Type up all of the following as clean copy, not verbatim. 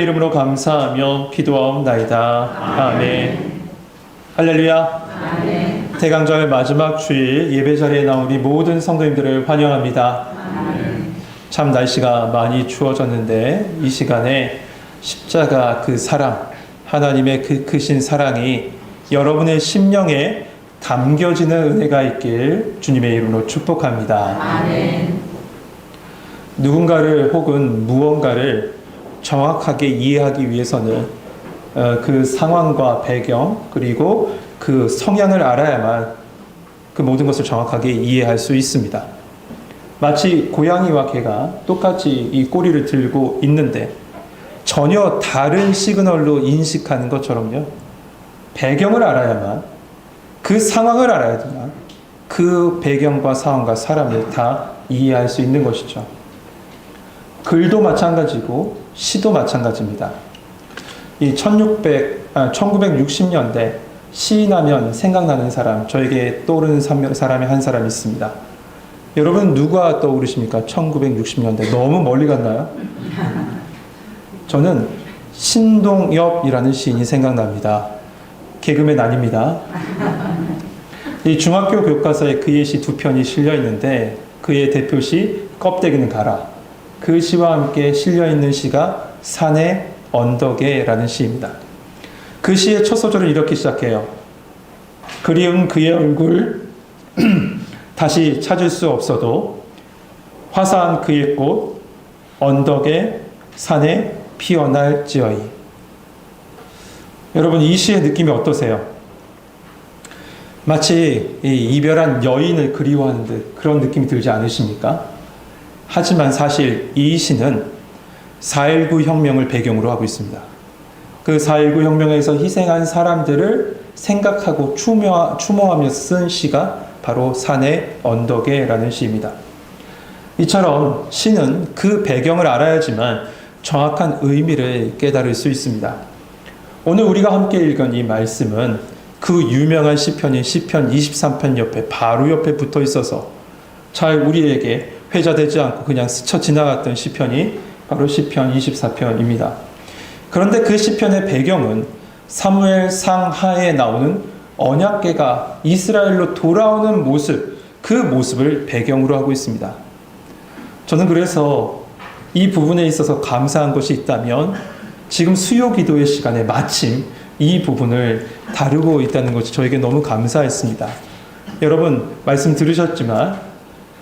이름으로 감사하며 기도하옵나이다. 아멘. 할렐루야. 아멘. 대강절 마지막 주일 예배 자리에 나온 우리 모든 성도님들을 환영합니다. 아멘. 참 날씨가 많이 추워졌는데 이 시간에 십자가 그 사랑, 하나님의 그 크신 사랑이 여러분의 심령에 담겨지는 은혜가 있길 주님의 이름으로 축복합니다. 아멘. 누군가를 혹은 무언가를 정확하게 이해하기 위해서는 그 상황과 배경 그리고 그 성향을 알아야만 그 모든 것을 정확하게 이해할 수 있습니다. 마치 고양이와 개가 똑같이 이 꼬리를 들고 있는데 전혀 다른 시그널로 인식하는 것처럼요. 배경을 알아야만 그 상황을 알아야만 그 배경과 상황과 사람을 다 이해할 수 있는 것이죠. 글도 마찬가지고 시도 마찬가지입니다. 이 1960년대 시나면 생각나는 사람, 저에게 떠오르는 사람이 한 사람 있습니다. 여러분 누가 떠오르십니까? 1960년대 너무 멀리 갔나요? 저는 신동엽이라는 시인이 생각납니다. 개그맨 아닙니다. 이 중학교 교과서에 그의 시 두 편이 실려 있는데 그의 대표시 껍데기는 가라. 그 시와 함께 실려있는 시가 산의 언덕에라는 시입니다. 그 시의 첫 소절을 이렇게 시작해요. 그리운 그의 얼굴 다시 찾을 수 없어도 화사한 그의 꽃 언덕에 산에 피어날지어이. 여러분 이 시의 느낌이 어떠세요? 마치 이별한 여인을 그리워하는 듯 그런 느낌이 들지 않으십니까? 하지만 사실 이 시는 4.19 혁명을 배경으로 하고 있습니다. 그 4.19 혁명에서 희생한 사람들을 생각하고 추모하며 쓴 시가 바로 산의 언덕에라는 시입니다. 이처럼 시는 그 배경을 알아야지만 정확한 의미를 깨달을 수 있습니다. 오늘 우리가 함께 읽은 이 말씀은 그 유명한 시편인 시편 23편 옆에 바로 옆에 붙어 있어서 잘 우리에게 회자되지 않고 그냥 스쳐 지나갔던 시편이 바로 시편 24편입니다. 그런데 그 시편의 배경은 사무엘 상하에 나오는 언약궤가 이스라엘로 돌아오는 모습, 그 모습을 배경으로 하고 있습니다. 저는 그래서 이 부분에 있어서 감사한 것이 있다면 지금 수요 기도의 시간에 마침 이 부분을 다루고 있다는 것이 저에게 너무 감사했습니다. 여러분 말씀 들으셨지만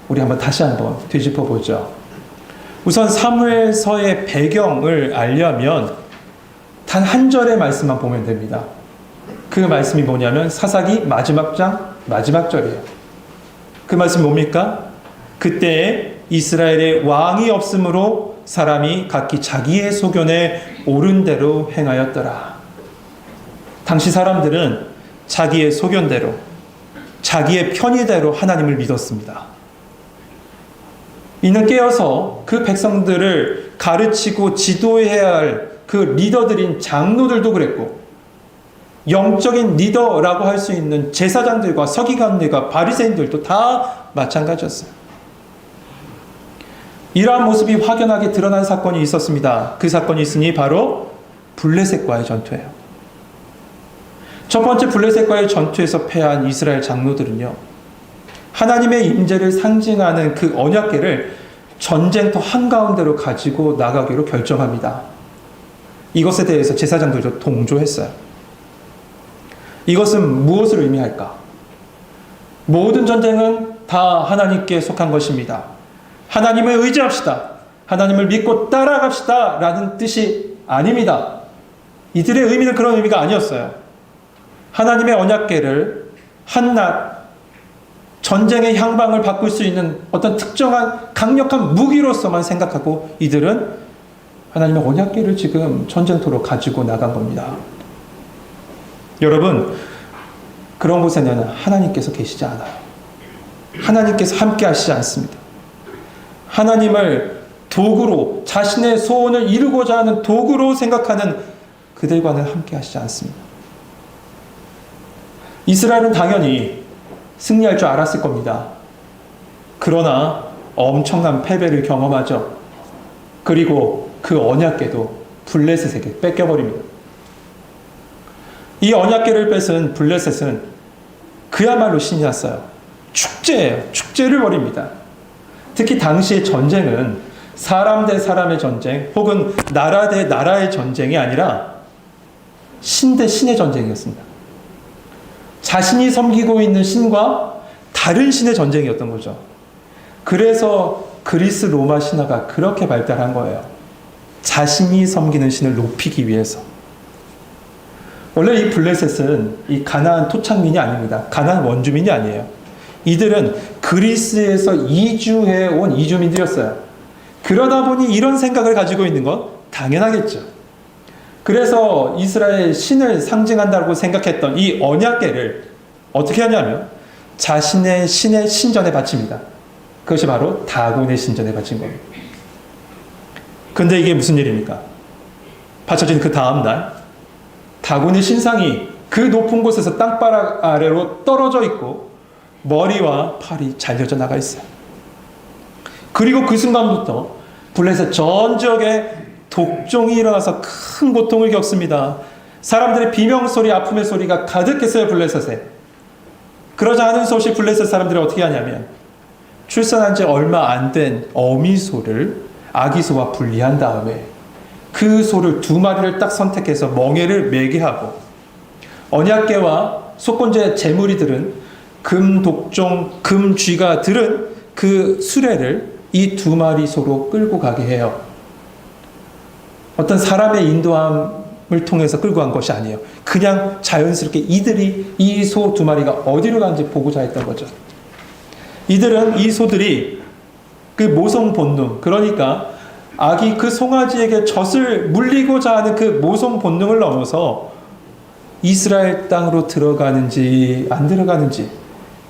우리 다시 한번 되짚어 보죠. 우선 사무엘서의 배경을 알려면 단 한 절의 말씀만 보면 됩니다. 그 말씀이 뭐냐면 사사기 마지막 장 마지막 절이에요. 그 말씀이 뭡니까? 그때에 이스라엘에 왕이 없으므로 사람이 각기 자기의 소견에 옳은 대로 행하였더라. 당시 사람들은 자기의 소견대로 자기의 편의대로 하나님을 믿었습니다. 이는 깨어서 그 백성들을 가르치고 지도해야 할 그 리더들인 장로들도 그랬고 영적인 리더라고 할 수 있는 제사장들과 서기관들과 바리새인들도 다 마찬가지였어요. 이러한 모습이 확연하게 드러난 사건이 있었습니다. 그 사건이 있으니 바로 블레셋과의 전투예요. 첫 번째 블레셋과의 전투에서 패한 이스라엘 장로들은요. 하나님의 임재를 상징하는 그 언약궤를 전쟁터 한가운데로 가지고 나가기로 결정합니다. 이것에 대해서 제사장들도 동조했어요. 이것은 무엇을 의미할까? 모든 전쟁은 다 하나님께 속한 것입니다. 하나님을 의지합시다. 하나님을 믿고 따라갑시다. 라는 뜻이 아닙니다. 이들의 의미는 그런 의미가 아니었어요. 하나님의 언약궤를 한낱 전쟁의 향방을 바꿀 수 있는 어떤 특정한 강력한 무기로서만 생각하고 이들은 하나님의 언약궤를 지금 전쟁터로 가지고 나간 겁니다. 여러분, 그런 곳에는 하나님께서 계시지 않아요. 하나님께서 함께 하시지 않습니다. 하나님을 도구로, 자신의 소원을 이루고자 하는 도구로 생각하는 그들과는 함께 하시지 않습니다. 이스라엘은 당연히 승리할 줄 알았을 겁니다. 그러나 엄청난 패배를 경험하죠. 그리고 그 언약궤도 블레셋에게 뺏겨버립니다. 이 언약궤를 뺏은 블레셋은 그야말로 신이 났어요. 축제예요. 축제를 벌입니다. 특히 당시의 전쟁은 사람 대 사람의 전쟁 혹은 나라 대 나라의 전쟁이 아니라 신 대 신의 전쟁이었습니다. 자신이 섬기고 있는 신과 다른 신의 전쟁이었던 거죠. 그래서 그리스 로마 신화가 그렇게 발달한 거예요. 자신이 섬기는 신을 높이기 위해서. 원래 이 블레셋은 이 가나안 토착민이 아닙니다. 가나안 원주민이 아니에요. 이들은 그리스에서 이주해 온 이주민들이었어요. 그러다 보니 이런 생각을 가지고 있는 건 당연하겠죠. 그래서 이스라엘 신을 상징한다고 생각했던 이 언약궤를 어떻게 하냐면 자신의 신의 신전에 바칩니다. 그것이 바로 다곤의 신전에 바친 겁니다. 근데 이게 무슨 일입니까? 바쳐진 그 다음날 다곤의 신상이 그 높은 곳에서 땅바닥 아래로 떨어져 있고 머리와 팔이 잘려져 나가 있어요. 그리고 그 순간부터 블레셋 전 지역에 독종이 일어나서 큰 고통을 겪습니다. 사람들의 비명소리, 아픔의 소리가 가득했어요, 블레셋에. 그러자 하는 수 없이 블레셋 사람들이 어떻게 하냐면 출산한 지 얼마 안 된 어미소를 아기소와 분리한 다음에 그 소를 2마리를 딱 선택해서 멍에를 매게 하고 언약궤와 속건제 제무리들은 금독종, 금쥐가 들은 그 수레를 이 2마리 소로 끌고 가게 해요. 어떤 사람의 인도함을 통해서 끌고 간 것이 아니에요. 그냥 자연스럽게 이들이 이 소 2마리가 어디로 가는지 보고자 했던 거죠. 이들은 이 소들이 그 모성 본능, 그러니까 아기 그 송아지에게 젖을 물리고자 하는 그 모성 본능을 넘어서 이스라엘 땅으로 들어가는지 안 들어가는지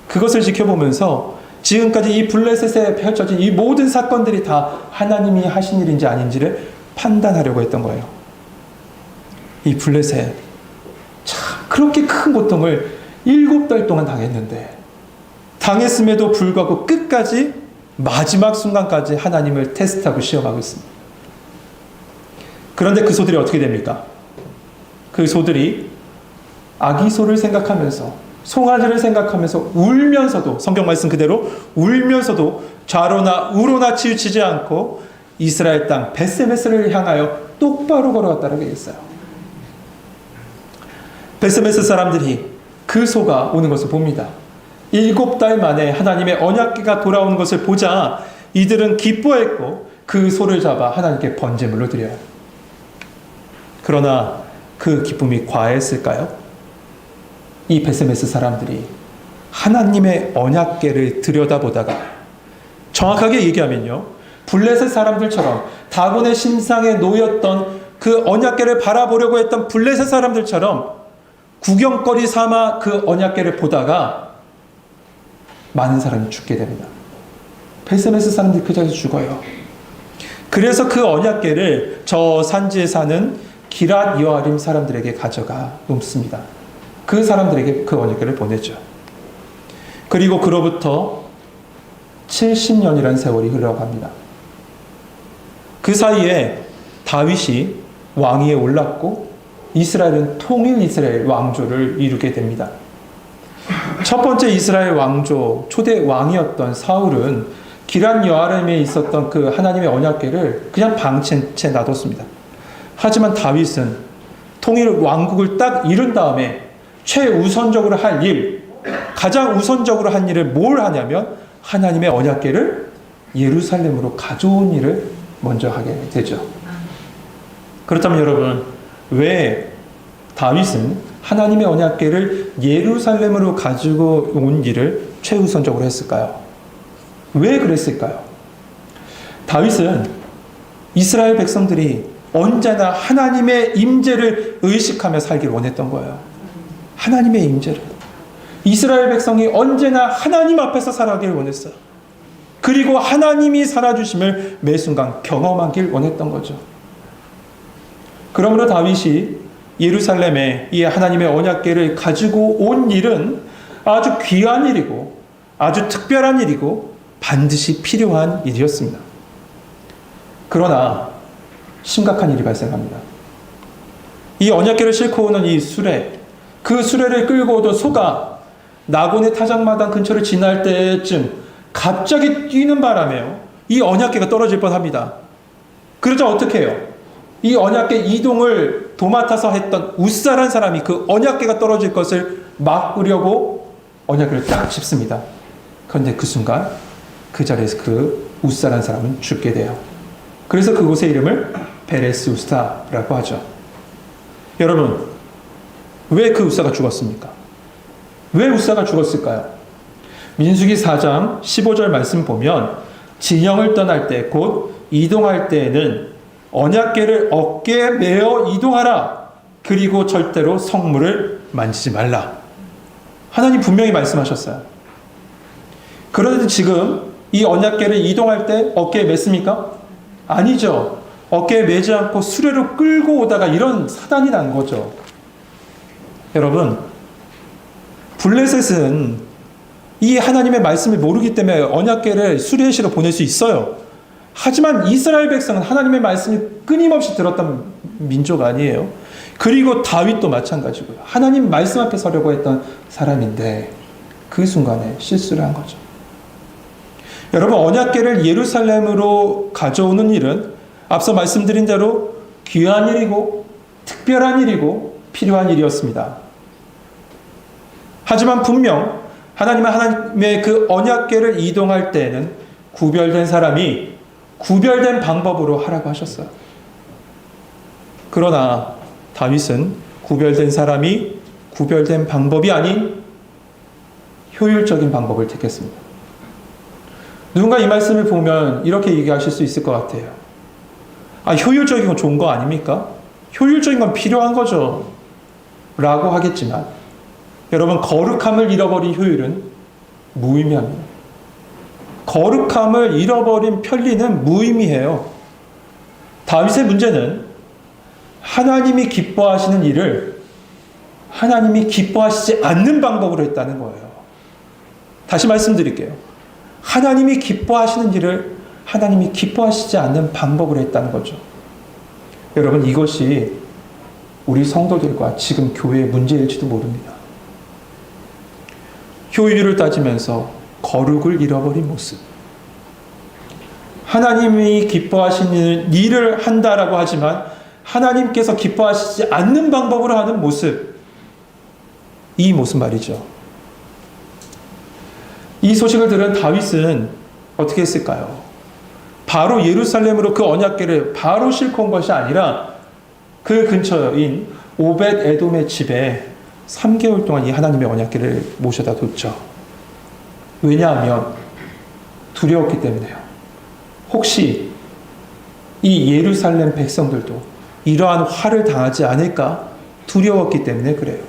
그것을 지켜보면서 지금까지 이 블레셋에 펼쳐진 이 모든 사건들이 다 하나님이 하신 일인지 아닌지를 판단하려고 했던 거예요. 이 블레셋 참 그렇게 큰 고통을 7달 동안 당했는데 당했음에도 불구하고 끝까지 마지막 순간까지 하나님을 테스트하고 시험하고 있습니다. 그런데 그 소들이 어떻게 됩니까? 그 소들이 아기 소를 생각하면서 송아지를 생각하면서 울면서도 성경 말씀 그대로 울면서도 좌로나 우로나 치우치지 않고 이스라엘 땅 베스메스를 향하여 똑바로 걸어갔다고 되어 있어요. 베스메스 사람들이 그 소가 오는 것을 봅니다. 7달 만에 하나님의 언약궤가 돌아오는 것을 보자 이들은 기뻐했고 그 소를 잡아 하나님께 번제물로 드려요. 그러나 그 기쁨이 과했을까요? 이 베스메스 사람들이 하나님의 언약궤를 들여다보다가 정확하게 얘기하면요, 블레셋 사람들처럼 다곤의 신상에 놓였던 그 언약궤를 바라보려고 했던 블레셋 사람들처럼 구경거리 삼아 그 언약궤를 보다가 많은 사람이 죽게 됩니다. 베스메스 사람들이 그 자리에서 죽어요. 그래서 그 언약궤를 저 산지에 사는 기랏 여아림 사람들에게 가져가 놓습니다. 그 사람들에게 그 언약궤를 보내죠. 그리고 그로부터 70년이라는 세월이 흘러갑니다. 그 사이에 다윗이 왕위에 올랐고 이스라엘은 통일 이스라엘 왕조를 이루게 됩니다. 첫 번째 이스라엘 왕조 초대 왕이었던 사울은 기란 여아림에 있었던 그 하나님의 언약궤를 그냥 방치한 채 놔뒀습니다. 하지만 다윗은 통일 왕국을 딱 이룬 다음에 최우선적으로 할 일, 가장 우선적으로 한 일을 뭘 하냐면 하나님의 언약궤를 예루살렘으로 가져온 일을 먼저 하게 되죠. 그렇다면 여러분, 왜 다윗은 하나님의 언약궤를 예루살렘으로 가지고 온 일을 최우선적으로 했을까요? 왜 그랬을까요? 다윗은 이스라엘 백성들이 언제나 하나님의 임재를 의식하며 살기를 원했던 거예요. 하나님의 임재를. 이스라엘 백성이 언제나 하나님 앞에서 살아가기를 원했어요. 그리고 하나님이 살아주심을 매 순간 경험하길 원했던 거죠. 그러므로 다윗이 예루살렘에 이 하나님의 언약궤를 가지고 온 일은 아주 귀한 일이고 아주 특별한 일이고 반드시 필요한 일이었습니다. 그러나 심각한 일이 발생합니다. 이 언약궤를 싣고 오는 이 수레, 그 수레를 끌고 오던 소가 나곤의 타작마당 근처를 지날 때쯤 갑자기 뛰는 바람에요, 이 언약궤가 떨어질 뻔합니다. 그러자 어떻게 해요? 이 언약궤 이동을 도맡아서 했던 웃사란 사람이 그 언약궤가 떨어질 것을 막으려고 언약궤를 딱 짚습니다. 그런데 그 순간 그 자리에서 그 웃사란 사람은 죽게 돼요. 그래서 그곳의 이름을 베레스 우스타라고 하죠. 여러분, 왜 그 웃사가 죽었습니까? 왜 웃사가 죽었을까요? 민수기 4장 15절 말씀 보면 진영을 떠날 때 곧 이동할 때에는 언약궤를 어깨에 메어 이동하라. 그리고 절대로 성물을 만지지 말라. 하나님 분명히 말씀하셨어요. 그런데 지금 이 언약궤를 이동할 때 어깨에 맸습니까? 아니죠. 어깨에 매지 않고 수레로 끌고 오다가 이런 사단이 난 거죠. 여러분, 블레셋은 이 하나님의 말씀을 모르기 때문에 언약궤를 수레에 실어 보낼 수 있어요. 하지만 이스라엘 백성은 하나님의 말씀을 끊임없이 들었던 민족 아니에요. 그리고 다윗도 마찬가지고요. 하나님 말씀 앞에 서려고 했던 사람인데 그 순간에 실수를 한 거죠. 여러분, 언약궤를 예루살렘으로 가져오는 일은 앞서 말씀드린 대로 귀한 일이고 특별한 일이고 필요한 일이었습니다. 하지만 분명 하나님의 그 언약궤를 이동할 때에는 구별된 사람이 구별된 방법으로 하라고 하셨어요. 그러나 다윗은 구별된 사람이 구별된 방법이 아닌 효율적인 방법을 택했습니다. 누군가 이 말씀을 보면 이렇게 얘기하실 수 있을 것 같아요. 효율적인 건 좋은 거 아닙니까? 효율적인 건 필요한 거죠. 라고 하겠지만 여러분, 거룩함을 잃어버린 효율은 무의미합니다. 거룩함을 잃어버린 편리는 무의미해요. 다윗의 문제는 하나님이 기뻐하시는 일을 하나님이 기뻐하시지 않는 방법으로 했다는 거예요. 다시 말씀드릴게요. 하나님이 기뻐하시는 일을 하나님이 기뻐하시지 않는 방법으로 했다는 거죠. 여러분, 이것이 우리 성도들과 지금 교회의 문제일지도 모릅니다. 효율을 따지면서 거룩을 잃어버린 모습. 하나님이 기뻐하시는 일을 한다라고 하지만 하나님께서 기뻐하시지 않는 방법으로 하는 모습. 이 모습 말이죠. 이 소식을 들은 다윗은 어떻게 했을까요? 바로 예루살렘으로 그 언약궤를 바로 싣고 온 것이 아니라 그 근처인 오벳 에돔의 집에 3개월 동안 이 하나님의 언약궤를 모셔다 뒀죠. 왜냐하면 두려웠기 때문에요. 혹시 이 예루살렘 백성들도 이러한 화를 당하지 않을까 두려웠기 때문에 그래요.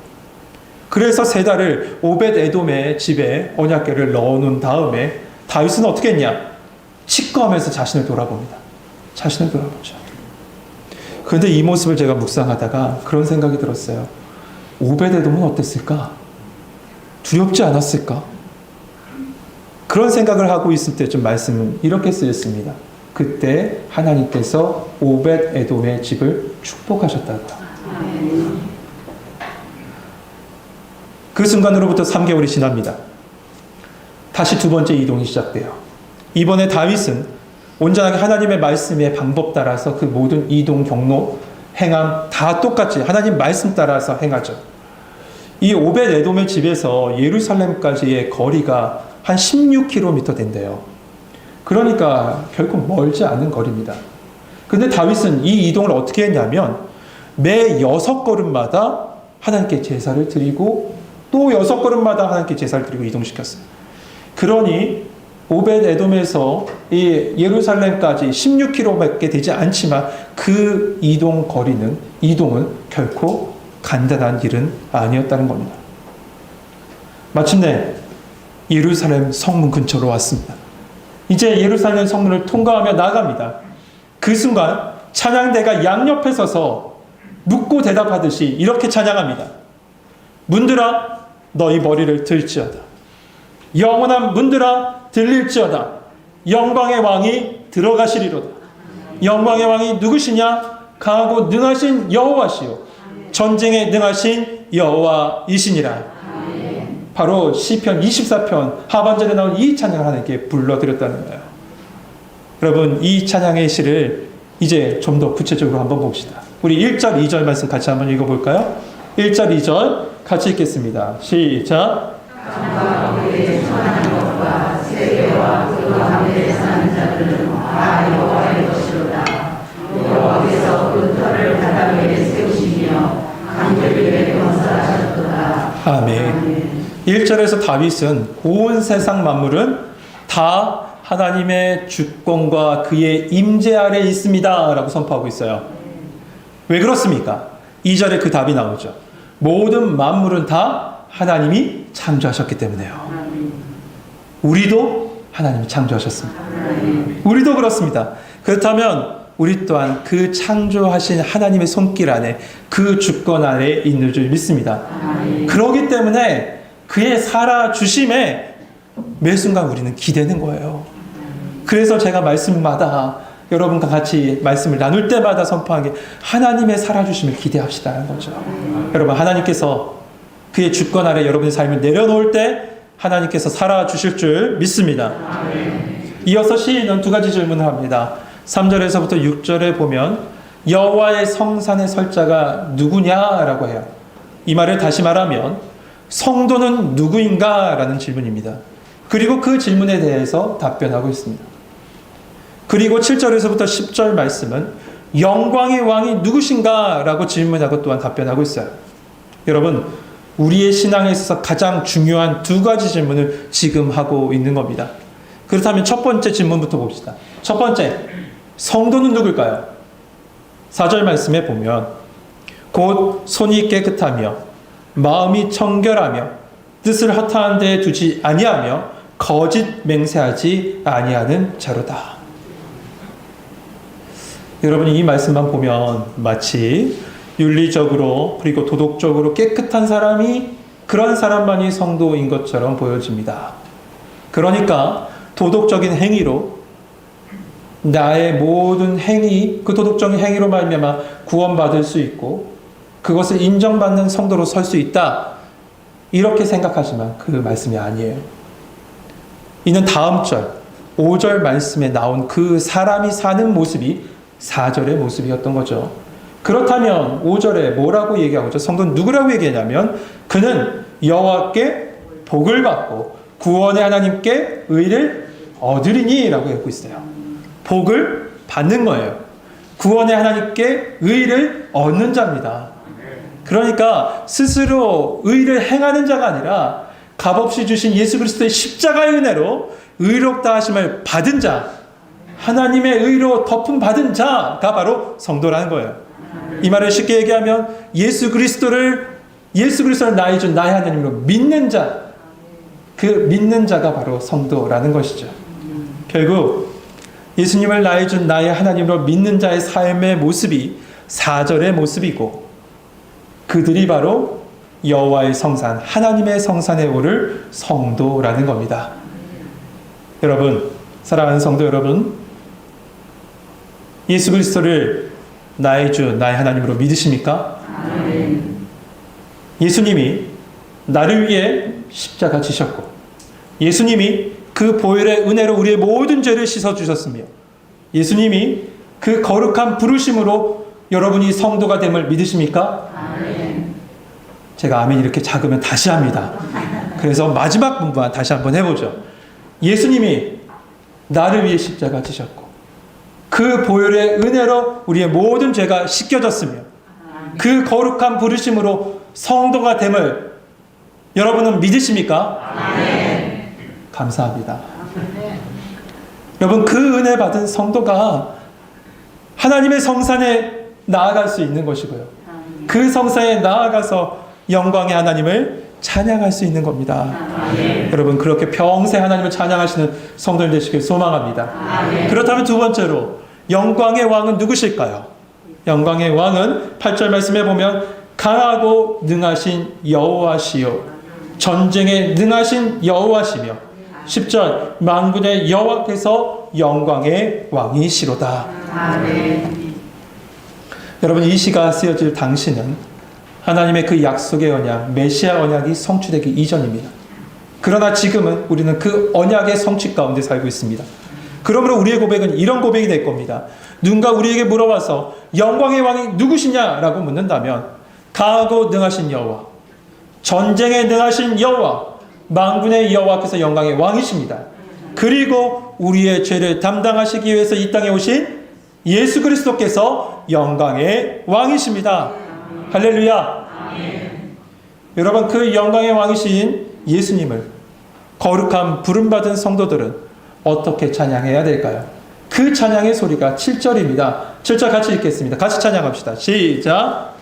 그래서 3달을 오벳 에돔의 집에 언약궤를 넣어놓은 다음에 다윗은 어떻게 했냐? 치과하면서 자신을 돌아봅니다. 자신을 돌아보죠. 그런데 이 모습을 제가 묵상하다가 그런 생각이 들었어요. 오벳 에돔은 어땠을까? 두렵지 않았을까? 그런 생각을 하고 있을 때 좀 말씀은 이렇게 쓰였습니다. 그때 하나님께서 오벳 에돔의 집을 축복하셨다고요. 그 순간으로부터 3개월이 지납니다. 다시 두 번째 이동이 시작돼요. 이번에 다윗은 온전하게 하나님의 말씀의 방법 따라서 그 모든 이동 경로, 행함 다 똑같이 하나님 말씀 따라서 행하죠. 이 오벳 에돔의 집에서 예루살렘까지의 거리가 한 16km 된대요. 그러니까 결코 멀지 않은 거리입니다. 근데 다윗은 이 이동을 어떻게 했냐면 매 6걸음마다 하나님께 제사를 드리고 또 6걸음마다 하나님께 제사를 드리고 이동시켰어요. 그러니 오벳 에돔에서 이 예루살렘까지 16km밖에 되지 않지만 그 이동은 결코 간단한 일은 아니었다는 겁니다. 마침내 예루살렘 성문 근처로 왔습니다. 이제 예루살렘 성문을 통과하며 나갑니다. 그 순간 찬양대가 양옆에 서서 묻고 대답하듯이 이렇게 찬양합니다. 문들아 너희 머리를 들지어다. 영원한 문들아 들릴지어다. 영광의 왕이 들어가시리로다. 영광의 왕이 누구시냐? 강하고 능하신 여호와시요 전쟁에 능하신 여호와이시니라. 바로 시편 24편 하반절에 나온 이 찬양을 하나님께 불러드렸다는 거예요. 여러분, 이 찬양의 시를 이제 좀 더 구체적으로 한번 봅시다. 우리 1절, 2절 말씀 같이 한번 읽어볼까요? 1절, 2절 같이 읽겠습니다. 시작. 아멘. 1절에서 다윗은 온 세상 만물은 다 하나님의 주권과 그의 임재 아래 있습니다 라고 선포하고 있어요. 왜 그렇습니까? 2절에 그 답이 나오죠. 모든 만물은 다 하나님이 창조하셨기 때문에요. 우리도 하나님이 창조하셨습니다. 우리도 그렇습니다. 그렇다면 우리 또한 그 창조하신 하나님의 손길 안에 그 주권 아래 있는 줄 믿습니다. 그렇기 때문에 그의 살아주심에 매 순간 우리는 기대는 거예요. 그래서 제가 말씀마다 여러분과 같이 말씀을 나눌 때마다 선포한 게 하나님의 살아주심을 기대합시다는 거죠. 여러분, 하나님께서 그의 주권 아래 여러분의 삶을 내려놓을 때 하나님께서 살아주실 줄 믿습니다. 이어서 시인은 두 가지 질문을 합니다. 3절에서부터 6절에 보면 여호와의 성산에 설 자가 누구냐라고 해요. 이 말을 다시 말하면 성도는 누구인가? 라는 질문입니다. 그리고 그 질문에 대해서 답변하고 있습니다. 그리고 7절에서부터 10절 말씀은 영광의 왕이 누구신가? 라고 질문하고 또한 답변하고 있어요. 여러분, 우리의 신앙에 있어서 가장 중요한 두 가지 질문을 지금 하고 있는 겁니다. 그렇다면 첫 번째 질문부터 봅시다. 첫 번째, 성도는 누굴까요? 4절 말씀에 보면 곧 손이 깨끗하며 마음이 청결하며 뜻을 허탄 데 두지 아니하며 거짓 맹세하지 아니하는 자로다. 여러분이 이 말씀만 보면 마치 윤리적으로 그리고 도덕적으로 깨끗한 사람이 그런 사람만이 성도인 것처럼 보여집니다. 그러니까 도덕적인 행위로 나의 모든 행위, 그 도덕적인 행위로 말미암아 구원받을 수 있고 그것을 인정받는 성도로 설 수 있다. 이렇게 생각하지만 그 말씀이 아니에요. 이는 다음 절 5절 말씀에 나온 그 사람이 사는 모습이 4절의 모습이었던 거죠. 그렇다면 5절에 뭐라고 얘기하고 있죠? 성도는 누구라고 얘기하냐면 그는 여호와께 복을 받고 구원의 하나님께 의를 얻으리니 라고 하고 있어요. 복을 받는 거예요. 구원의 하나님께 의를 얻는 자입니다. 그러니까 스스로 의를 행하는 자가 아니라 값없이 주신 예수 그리스도의 십자가의 은혜로 의롭다 하심을 받은 자, 하나님의 의로 덮음 받은 자가 바로 성도라는 거예요. 이 말을 쉽게 얘기하면 예수 그리스도를 나의 주 나의 하나님으로 믿는 자, 그 믿는 자가 바로 성도라는 것이죠. 결국 예수님을 나의 주 나의 하나님으로 믿는 자의 삶의 모습이 4절의 모습이고 그들이 바로 여호와의 성산, 하나님의 성산에 오를 성도라는 겁니다. 여러분, 사랑하는 성도 여러분, 예수 그리스도를 나의 주, 나의 하나님으로 믿으십니까? 예수님이 나를 위해 십자가 지셨고 예수님이 그 보혈의 은혜로 우리의 모든 죄를 씻어주셨으며 예수님이 그 거룩한 부르심으로 여러분이 성도가 됨을 믿으십니까? 제가 아멘 이렇게 작으면 다시 합니다. 그래서 마지막 부분 다시 한번 해보죠. 예수님이 나를 위해 십자가 지셨고 그 보혈의 은혜로 우리의 모든 죄가 씻겨졌으며 그 거룩한 부르심으로 성도가 됨을 여러분은 믿으십니까? 아멘. 감사합니다. 아멘. 여러분, 그 은혜 받은 성도가 하나님의 성산에 나아갈 수 있는 것이고요. 그 성산에 나아가서 영광의 하나님을 찬양할 수 있는 겁니다. 아멘. 여러분, 그렇게 평생 하나님을 찬양하시는 성도들 되시길 소망합니다. 아멘. 그렇다면 두 번째로 영광의 왕은 누구실까요? 영광의 왕은 8절 말씀에 보면 강하고 능하신 여호와시요 전쟁에 능하신 여호와시며 10절 만군의 여호와께서 영광의 왕이시로다. 아멘. 여러분, 이 시가 쓰여질 당시는 하나님의 그 약속의 언약, 메시아 언약이 성취되기 이전입니다. 그러나 지금은 우리는 그 언약의 성취 가운데 살고 있습니다. 그러므로 우리의 고백은 이런 고백이 될 겁니다. 누군가 우리에게 물어봐서 영광의 왕이 누구시냐라고 묻는다면 강하고 능하신 여호와, 전쟁에 능하신 여호와, 만군의 여호와께서 영광의 왕이십니다. 그리고 우리의 죄를 담당하시기 위해서 이 땅에 오신 예수 그리스도께서 영광의 왕이십니다. 할렐루야. 여러분, 그 영광의 왕이신 예수님을 거룩한 부름받은 성도들은 어떻게 찬양해야 될까요? 그 찬양의 소리가 7절입니다. 7절 같이 읽겠습니다. 같이 찬양합시다. 시작.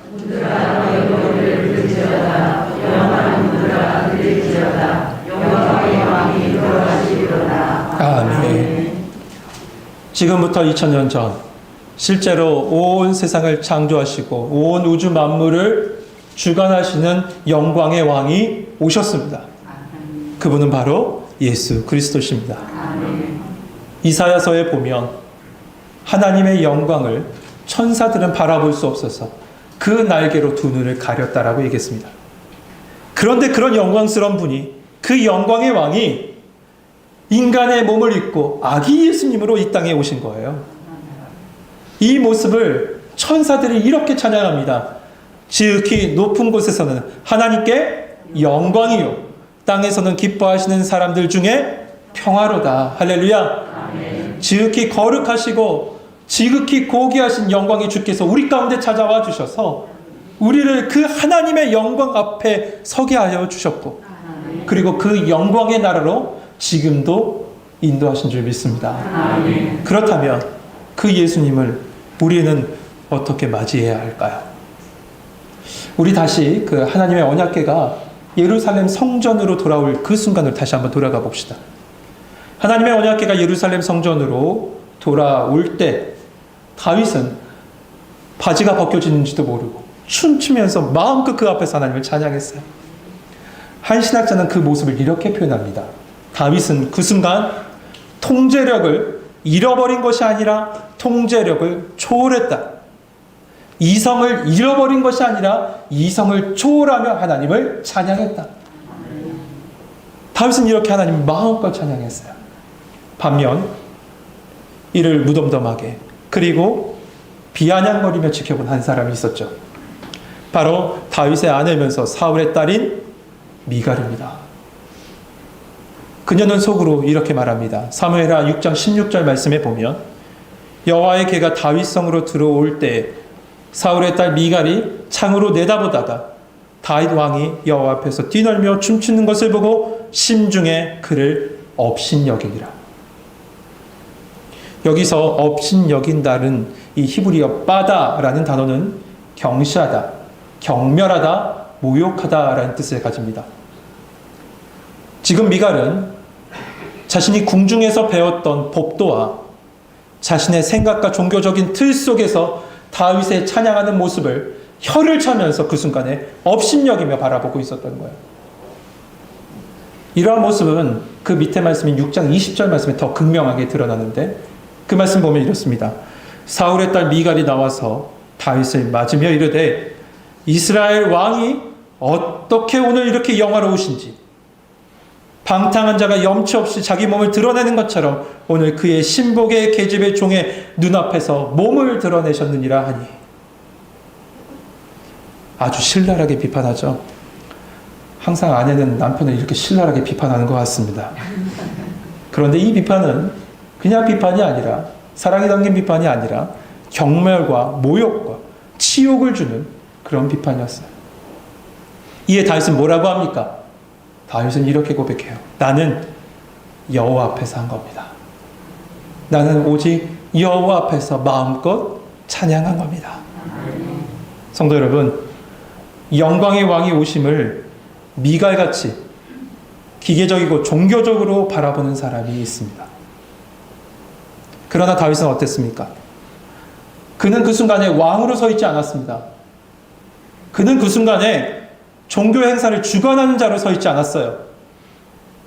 아멘. 지금부터 2000년 전 실제로 온 세상을 창조하시고 온 우주 만물을 주관하시는 영광의 왕이 오셨습니다. 그분은 바로 예수 그리스도십니다. 이사야서에 보면 하나님의 영광을 천사들은 바라볼 수 없어서 그 날개로 두 눈을 가렸다라고 얘기했습니다. 그런데 그런 영광스러운 분이, 그 영광의 왕이 인간의 몸을 입고 아기 예수님으로 이 땅에 오신 거예요. 이 모습을 천사들이 이렇게 찬양합니다. 지극히 높은 곳에서는 하나님께 영광이요, 땅에서는 기뻐하시는 사람들 중에 평화로다. 할렐루야. 아멘. 지극히 거룩하시고 지극히 고귀하신 영광의 주께서 우리 가운데 찾아와 주셔서 우리를 그 하나님의 영광 앞에 서게 하여 주셨고, 그리고 그 영광의 나라로 지금도 인도하신 줄 믿습니다. 아멘. 그렇다면 그 예수님을 우리는 어떻게 맞이해야 할까요? 우리 다시 그 하나님의 언약궤가 예루살렘 성전으로 돌아올 그 순간을 다시 한번 돌아가 봅시다. 하나님의 언약궤가 예루살렘 성전으로 돌아올 때 다윗은 바지가 벗겨지는지도 모르고 춤추면서 마음껏 그 앞에서 하나님을 찬양했어요. 한 신학자는 그 모습을 이렇게 표현합니다. 다윗은 그 순간 통제력을 잃어버린 것이 아니라 통제력을 초월했다. 이성을 잃어버린 것이 아니라 이성을 초월하며 하나님을 찬양했다. 다윗은 이렇게 하나님 마음껏 찬양했어요. 반면 이를 무덤덤하게 그리고 비아냥거리며 지켜본 한 사람이 있었죠. 바로 다윗의 아내면서 사울의 딸인 미갈입니다. 그녀는 속으로 이렇게 말합니다. 사무엘하 6장 16절 말씀에 보면 여호와의 궤가 다윗성으로 들어올 때 사울의 딸 미갈이 창으로 내다보다가 다윗 왕이 여호와 앞에서 뛰놀며 춤추는 것을 보고 심중에 그를 업신여기니라. 여기서 업신여긴다는 이 히브리어 빠다라는 단어는 경시하다, 경멸하다, 모욕하다라는 뜻을 가집니다. 지금 미갈은 자신이 궁중에서 배웠던 법도와 자신의 생각과 종교적인 틀 속에서 다윗의 찬양하는 모습을 혀를 차면서 그 순간에 업신여기며 바라보고 있었던 거예요. 이러한 모습은 그 밑에 말씀인 6장 20절 말씀에 더 극명하게 드러나는데, 그 말씀 보면 이렇습니다. 사울의 딸 미갈이 나와서 다윗을 맞으며 이르되 이스라엘 왕이 어떻게 오늘 이렇게 영화로우신지, 방탕한 자가 염치 없이 자기 몸을 드러내는 것처럼 오늘 그의 신복의 계집의 종의 눈앞에서 몸을 드러내셨느니라 하니. 아주 신랄하게 비판하죠. 항상 아내는 남편을 이렇게 신랄하게 비판하는 것 같습니다. 그런데 이 비판은 그냥 비판이 아니라, 사랑이 담긴 비판이 아니라 경멸과 모욕과 치욕을 주는 그런 비판이었어요. 이에 다윗은 뭐라고 합니까? 다윗은 이렇게 고백해요. 나는 여호와 앞에서 한 겁니다. 나는 오직 여호와 앞에서 마음껏 찬양한 겁니다. 성도 여러분, 영광의 왕이 오심을 미갈같이 기계적이고 종교적으로 바라보는 사람이 있습니다. 그러나 다윗은 어땠습니까? 그는 그 순간에 왕으로 서 있지 않았습니다. 그는 그 순간에 종교 행사를 주관하는 자로 서 있지 않았어요.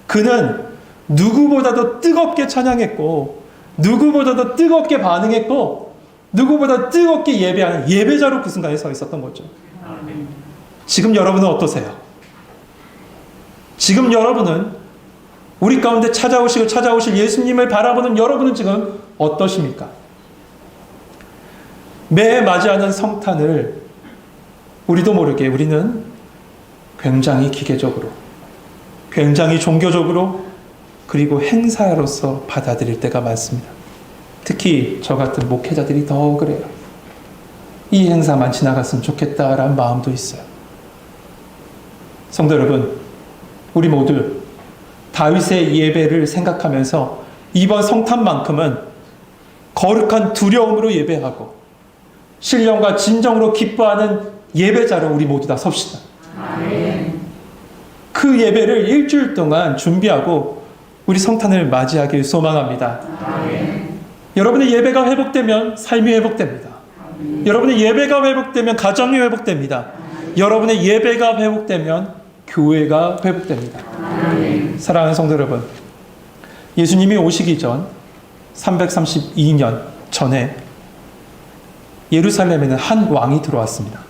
그는 누구보다도 뜨겁게 찬양했고, 누구보다도 뜨겁게 반응했고, 누구보다 뜨겁게 예배하는 예배자로 그 순간에 서 있었던 거죠. 지금 여러분은 어떠세요? 지금 여러분은 우리 가운데 찾아오실 예수님을 바라보는 여러분은 지금 어떠십니까? 매해 맞이하는 성탄을 우리도 모르게 우리는 굉장히 기계적으로, 굉장히 종교적으로, 그리고 행사로서 받아들일 때가 많습니다. 특히 저 같은 목회자들이 더 그래요. 이 행사만 지나갔으면 좋겠다라는 마음도 있어요. 성도 여러분, 우리 모두 다윗의 예배를 생각하면서 이번 성탄만큼은 거룩한 두려움으로 예배하고 신령과 진정으로 기뻐하는 예배자로 우리 모두 다 섭시다. 아멘. 그 예배를 일주일 동안 준비하고 우리 성탄을 맞이하길 소망합니다. 아멘. 여러분의 예배가 회복되면 삶이 회복됩니다. 아멘. 여러분의 예배가 회복되면 가정이 회복됩니다. 아멘. 여러분의 예배가 회복되면 교회가 회복됩니다. 아멘. 사랑하는 성도 여러분, 예수님이 오시기 전 332년 전에 예루살렘에는 한 왕이 들어왔습니다.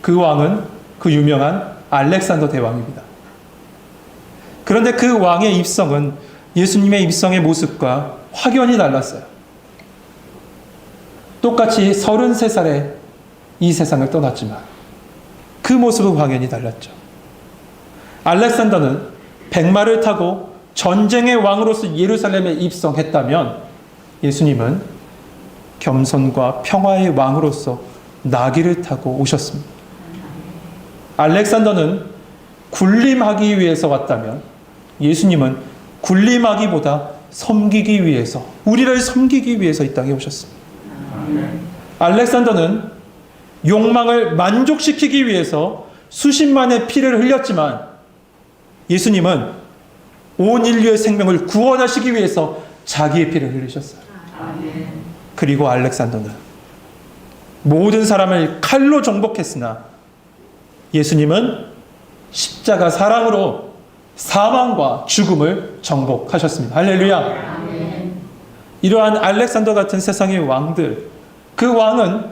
그 왕은 그 유명한 알렉산더 대왕입니다. 그런데 그 왕의 입성은 예수님의 입성의 모습과 확연히 달랐어요. 똑같이 33살에 이 세상을 떠났지만 그 모습은 확연히 달랐죠. 알렉산더는 백마를 타고 전쟁의 왕으로서 예루살렘에 입성했다면 예수님은 겸손과 평화의 왕으로서 나귀를 타고 오셨습니다. 알렉산더는 군림하기 위해서 왔다면 예수님은 군림하기보다 섬기기 위해서, 우리를 섬기기 위해서 이 땅에 오셨습니다. 알렉산더는 욕망을 만족시키기 위해서 수십만의 피를 흘렸지만 예수님은 온 인류의 생명을 구원하시기 위해서 자기의 피를 흘리셨어요. 그리고 알렉산더는 모든 사람을 칼로 정복했으나 예수님은 십자가 사랑으로 사망과 죽음을 정복하셨습니다. 할렐루야. 이러한 알렉산더 같은 세상의 왕들, 그 왕은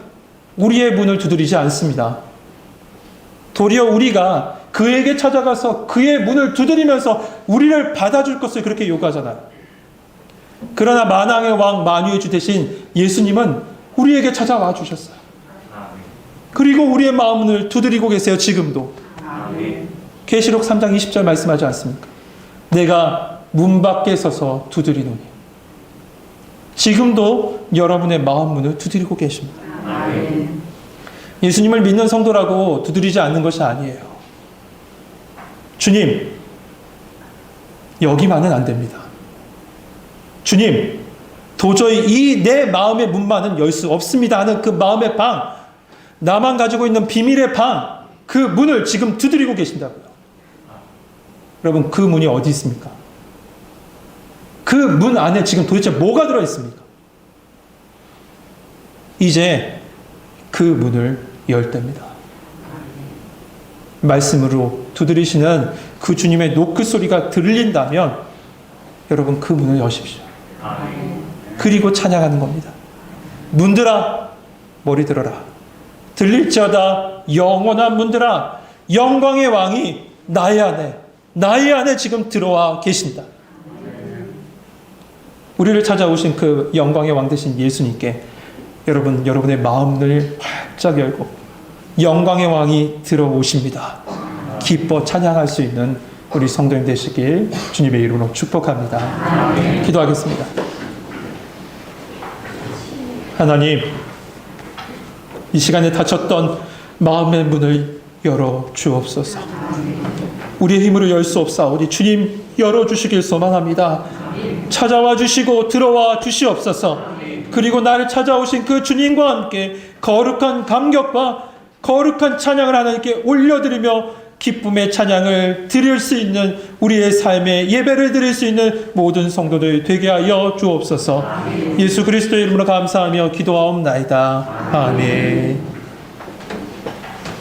우리의 문을 두드리지 않습니다. 도리어 우리가 그에게 찾아가서 그의 문을 두드리면서 우리를 받아줄 것을 그렇게 요구하잖아요. 그러나 만왕의 왕 만유의 주 대신 예수님은 우리에게 찾아와 주셨어요. 그리고 우리의 마음을 두드리고 계세요. 지금도. 계시록 3장 20절 말씀하지 않습니까? 내가 문 밖에 서서 두드리노니. 지금도 여러분의 마음 문을 두드리고 계십니다. 예수님을 믿는 성도라고 두드리지 않는 것이 아니에요. 주님, 여기만은 안 됩니다. 주님, 도저히 이 내 마음의 문만은 열 수 없습니다 하는 그 마음의 방, 나만 가지고 있는 비밀의 방, 그 문을 지금 두드리고 계신다고요. 여러분, 그 문이 어디 있습니까? 그 문 안에 지금 도대체 뭐가 들어있습니까? 이제 그 문을 열 때입니다. 말씀으로 두드리시는 그 주님의 노크 소리가 들린다면 여러분 그 문을 여십시오. 그리고 찬양하는 겁니다. 문들아 머리 들어라. 들릴지어다 영원한 문들아 영광의 왕이 나의 안에 지금 들어와 계신다. 우리를 찾아오신 그 영광의 왕 되신 예수님께 여러분의 마음을 활짝 열고 영광의 왕이 들어오십니다. 기뻐 찬양할 수 있는 우리 성도님 되시길 주님의 이름으로 축복합니다. 기도하겠습니다. 하나님, 이 시간에 닫혔던 마음의 문을 열어 주옵소서. 우리의 힘으로 열 수 없사오니 주님 열어주시길 소망합니다. 찾아와 주시고 들어와 주시옵소서. 그리고 나를 찾아오신 그 주님과 함께 거룩한 감격과 거룩한 찬양을 하나님께 올려드리며 기쁨의 찬양을 드릴 수 있는 우리의 삶의 예배를 드릴 수 있는 모든 성도들 되게 하여 주옵소서. 예수 그리스도의 이름으로 감사하며 기도하옵나이다. 아멘.